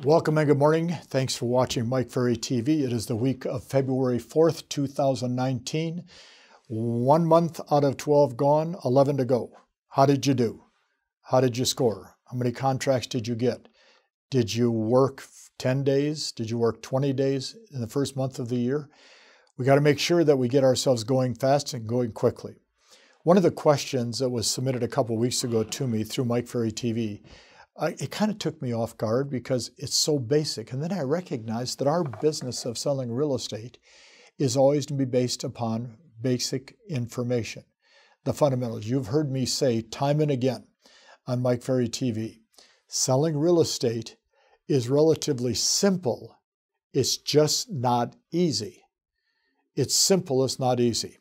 Welcome and good morning. Thanks for watching Mike Ferry TV. It is the week of February 4th, 2019. 1 month out of 12 gone, 11 to go. How did you do? How did you score? How many contracts did you get? Did you work 10 days? Did you work 20 days in the first month of the year? We got to make sure that we get ourselves going fast and going quickly. One of the questions that was submitted a couple weeks ago to me through Mike Ferry TV, it kind of took me off guard because it's so basic. And then I recognized that our business of selling real estate is always to be based upon basic information, the fundamentals. You've heard me say time and again on Mike Ferry TV, selling real estate is relatively simple. It's just not easy. It's simple, it's not easy.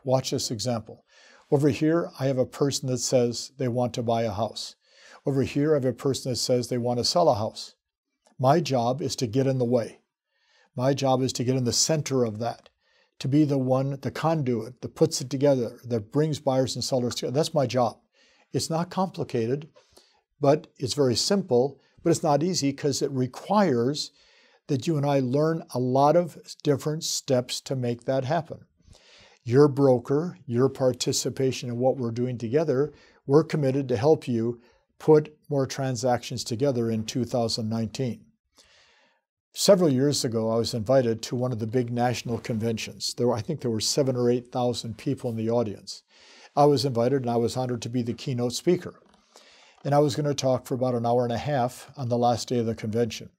Watch this example. Over here, I have a person that says they want to buy a house. Over here, I have a person that says they want to sell a house. My job is to get in the way. My job is to get in the center of that, to be the one, the conduit that puts it together, that brings buyers and sellers together. That's my job. It's not complicated, but it's very simple, but it's not easy because it requires that you and I learn a lot of different steps to make that happen. Your broker, your participation in what we're doing together, we're committed to help you put more transactions together in 2019. Several years ago, I was invited to one of the big national conventions. I think there were 7,000 or 8,000 people in the audience. I was invited and I was honored to be the keynote speaker. And I was going to talk for about an hour and a half on the last day of the convention.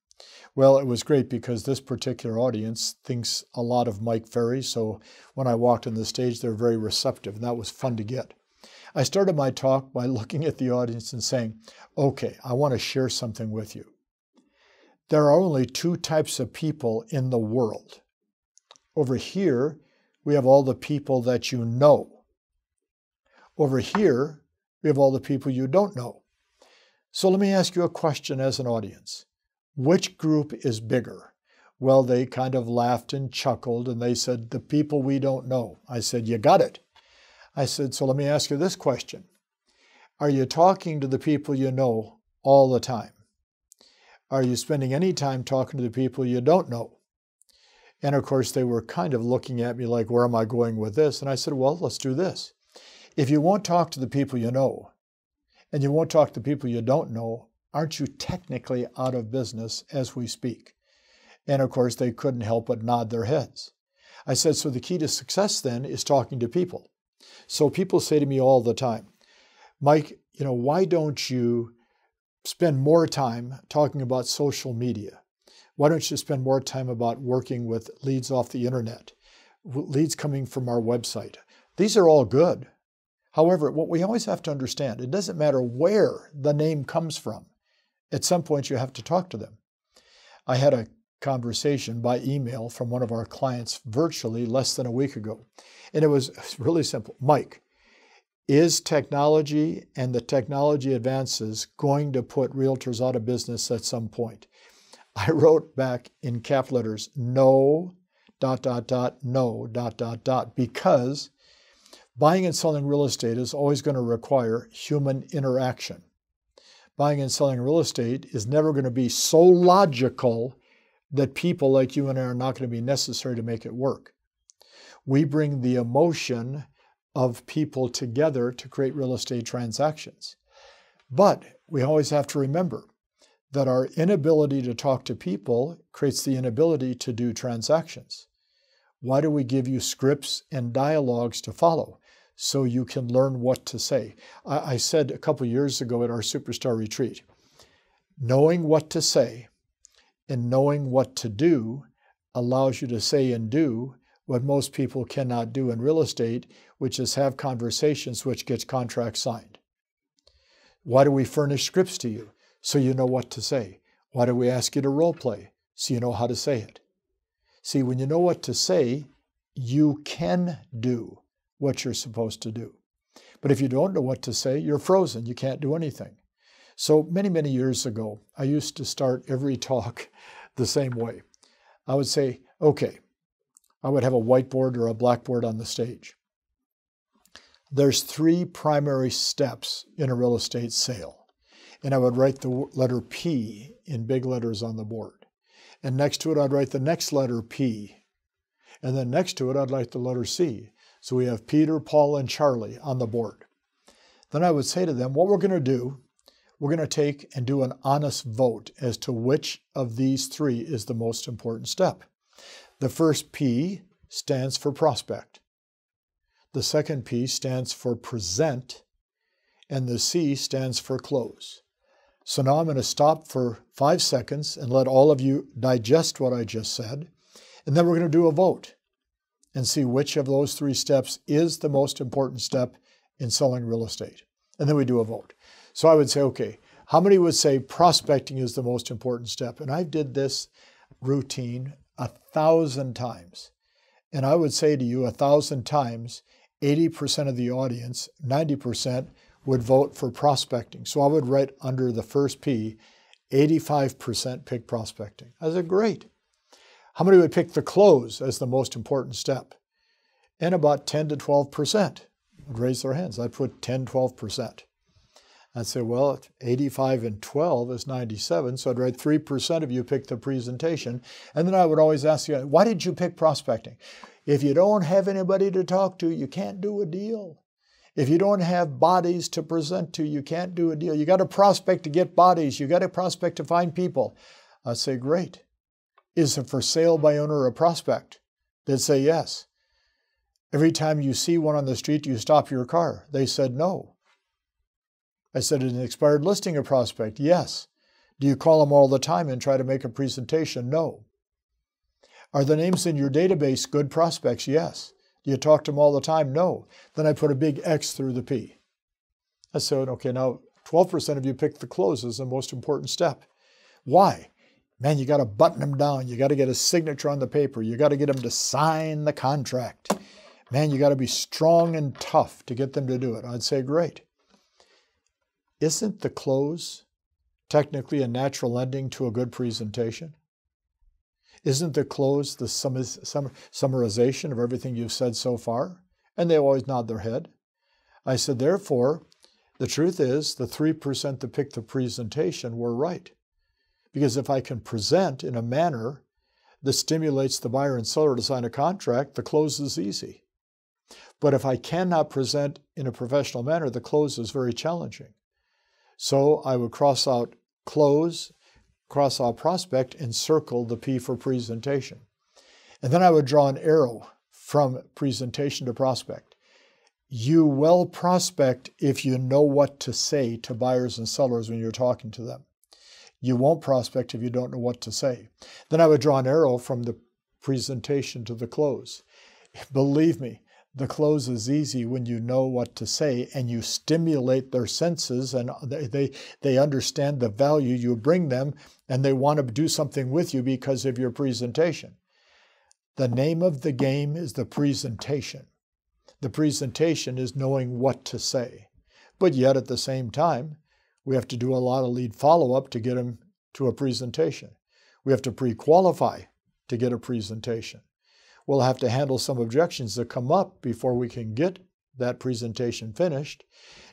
Well, it was great because this particular audience thinks a lot of Mike Ferry, so when I walked on the stage, they were very receptive, and that was fun to get. I started my talk by looking at the audience and saying, okay, I want to share something with you. There are only two types of people in the world. Over here, we have all the people that you know. Over here, we have all the people you don't know. So let me ask you a question as an audience. Which group is bigger? Well, they kind of laughed and chuckled, and they said, the people we don't know. I said, you got it. I said, so let me ask you this question. Are you talking to the people you know all the time? Are you spending any time talking to the people you don't know? And of course, they were kind of looking at me like, where am I going with this? And I said, well, let's do this. If you won't talk to the people you know, and you won't talk to the people you don't know, aren't you technically out of business as we speak? And of course, they couldn't help but nod their heads. I said, so the key to success then is talking to people. So people say to me all the time, Mike, why don't you spend more time talking about social media? Why don't you spend more time about working with leads off the internet, leads coming from our website? These are all good. However, what we always have to understand, it doesn't matter where the name comes from. At some point, you have to talk to them. I had a conversation by email from one of our clients virtually less than a week ago. And it was really simple. Mike, is technology and the technology advances going to put realtors out of business at some point? I wrote back in cap letters, no, ... no, ... because buying and selling real estate is always going to require human interaction. Buying and selling real estate is never going to be so logical that people like you and I are not going to be necessary to make it work. We bring the emotion of people together to create real estate transactions. But we always have to remember that our inability to talk to people creates the inability to do transactions. Why do we give you scripts and dialogues to follow? So you can learn what to say. I said a couple years ago at our Superstar Retreat, knowing what to say and knowing what to do allows you to say and do what most people cannot do in real estate, which is have conversations which gets contracts signed. Why do we furnish scripts to you? So you know what to say. Why do we ask you to role play? So you know how to say it. See, when you know what to say, you can do what you're supposed to do. But if you don't know what to say, you're frozen. You can't do anything. So many, many years ago, I used to start every talk the same way. I would say, okay, I would have a whiteboard or a blackboard on the stage. There's three primary steps in a real estate sale. and I would write the letter P in big letters on the board. And next to it, I'd write the next letter P. And then next to it, I'd write the letter C. So we have Peter, Paul, and Charlie on the board. Then I would say to them, what we're going to do, we're going to take and do an honest vote as to which of these three is the most important step. The first P stands for prospect. The second P stands for present, and the C stands for close. So now I'm going to stop for 5 seconds and let all of you digest what I just said, and then we're going to do a vote and see which of those three steps is the most important step in selling real estate. And then we do a vote. So I would say, okay, how many would say prospecting is the most important step? And I did this routine 1,000 times. And I would say to you 1,000 times, 80% of the audience, 90% would vote for prospecting. So I would write under the first P, 85% pick prospecting. I said, great. How many would pick the close as the most important step? And about 10 to 12% would raise their hands. I'd put 10, 12%. I'd say, well, 85 and 12 is 97, so I'd write 3% of you pick the presentation. And then I would always ask you, why did you pick prospecting? If you don't have anybody to talk to, you can't do a deal. If you don't have bodies to present to, you can't do a deal. You got to prospect to get bodies. You got to prospect to find people. I'd say, great. Is it for sale by owner or prospect? They'd say yes. Every time you see one on the street, you stop your car. They said no. I said, is an expired listing a prospect? Yes. Do you call them all the time and try to make a presentation? No. Are the names in your database good prospects? Yes. Do you talk to them all the time? No. Then I put a big X through the P. I said, okay, now 12% of you picked the close as the most important step. Why? Man, you got to button them down. You got to get a signature on the paper. You got to get them to sign the contract. Man, you got to be strong and tough to get them to do it. I'd say, great. Isn't the close technically a natural ending to a good presentation? Isn't the close the summarization of everything you've said so far? And they always nod their head. I said, therefore, the truth is the 3% that picked the presentation were right. Because if I can present in a manner that stimulates the buyer and seller to sign a contract, the close is easy. But if I cannot present in a professional manner, the close is very challenging. So I would cross out close, cross out prospect, and circle the P for presentation. And then I would draw an arrow from presentation to prospect. You will prospect if you know what to say to buyers and sellers when you're talking to them. You won't prospect if you don't know what to say. Then I would draw an arrow from the presentation to the close. Believe me, the close is easy when you know what to say and you stimulate their senses and they understand the value you bring them and they want to do something with you because of your presentation. The name of the game is the presentation. The presentation is knowing what to say. But yet at the same time, we have to do a lot of lead follow-up to get them to a presentation. We have to pre-qualify to get a presentation. We'll have to handle some objections that come up before we can get that presentation finished.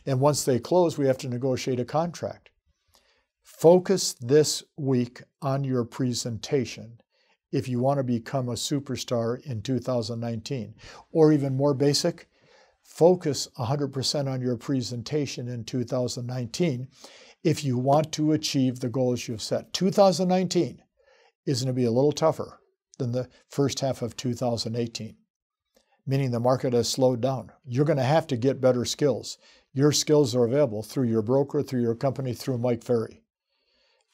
And once they close, we have to negotiate a contract. Focus this week on your presentation if you want to become a superstar in 2019. Or even more basic, focus 100% on your presentation in 2019 if you want to achieve the goals you've set. 2019 is going to be a little tougher than the first half of 2018, meaning the market has slowed down. You're going to have to get better skills. Your skills are available through your broker, through your company, through Mike Ferry.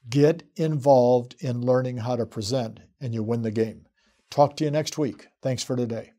Get involved in learning how to present, and you win the game. Talk to you next week. Thanks for today.